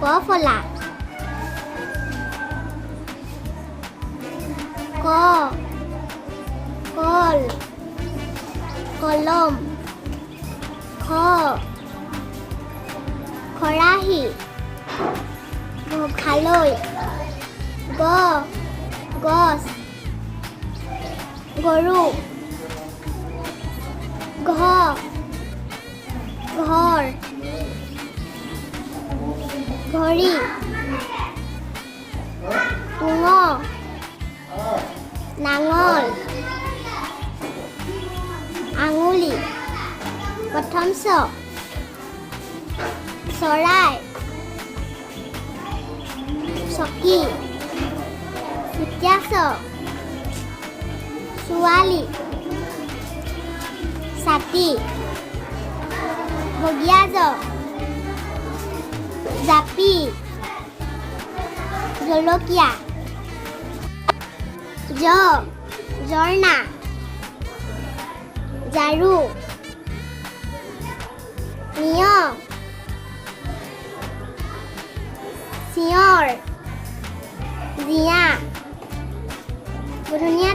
ক ফলা ক কল কলম খ খৰাহি খালৈ গ গছ গৰু ঘ ঘৰ ঘড়ী টুঙ নাঙল আঙুলি প্ৰথম চ চৰাই চকী তৃতীয়া চ ছোৱালী ছাতি বগীয়া জ জাপি জলকীয়া জ জৰ্ণা ঝাৰু নিয় চিঞৰ জিয়া ধুনীয়া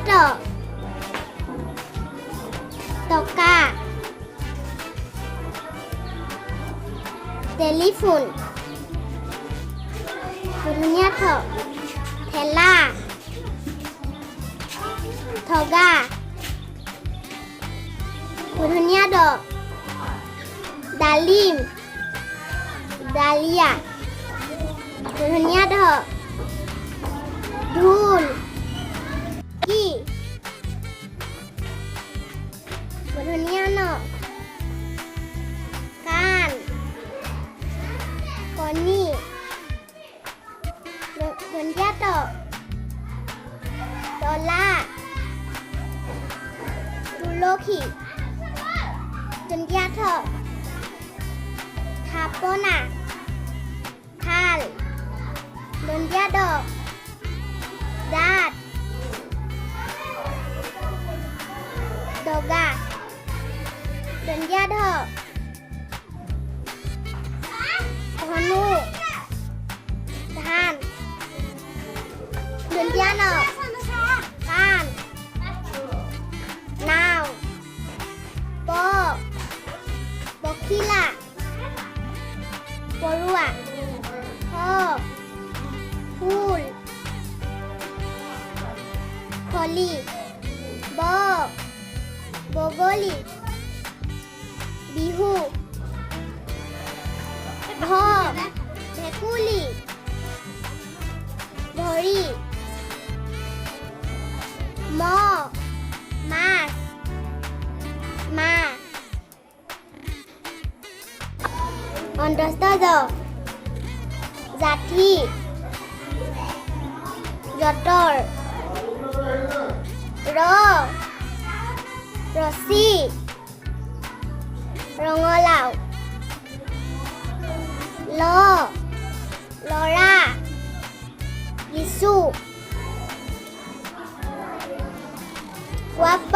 টকা টেলিফোন ধুনীয়া ঠেলা ঠগা ধুনীয়া ডালিম ডালিয়া ধুনীয়া ঢোল কি ধুনীয়া কাণ কণী ধুনীয়া তলা তুলসী ধুনীয়া থাপনা থাল ধুনীয়া দাঁত দগা ধুনীয়া ধনু ধান ধুনীয়া কাণ নাও পখিলা পৰুৱা ফুল খলি বগলী বিহু ভেকুলী ভৰি মাছ মা অন্তস্থ জাঠি যঁতৰ ৰছী ৰঙালাও লৰা লিচু ৱাপ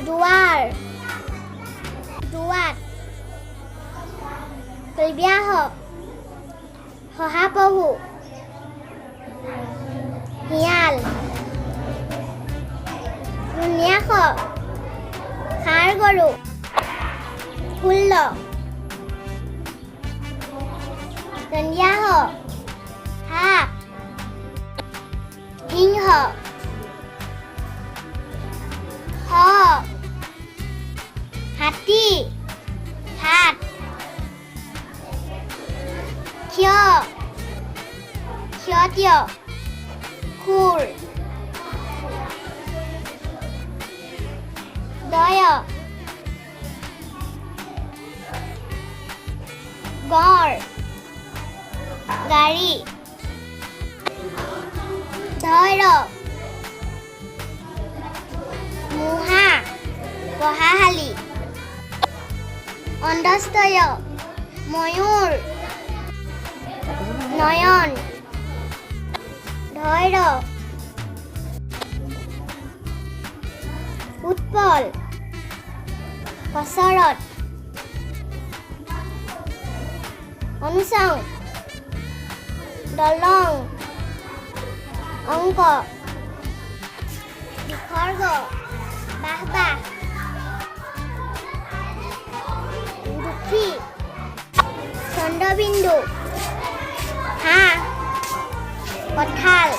দুৱাৰ দুৱাত কলবিয়াহ শহাপহু শিয়াল ধুনীয়াশ ষাঁড় গৰু ষোল্ল ধুনীয়াহ হাঁহ সিংহ হাতী হাত ক্ষতীয় খুৰ দয় গড় গাড়ী ধৈৰ মুহা পঢ়াশালী অন্ধস্তয় ময়ূৰ নয়ন ধৈৰ উৎপল কচৰত অনুচং দলং অংক বিসৰ্গ বাহবাহ দুখী চন্দ্ৰবিন্দু হাঁহ কঁঠাল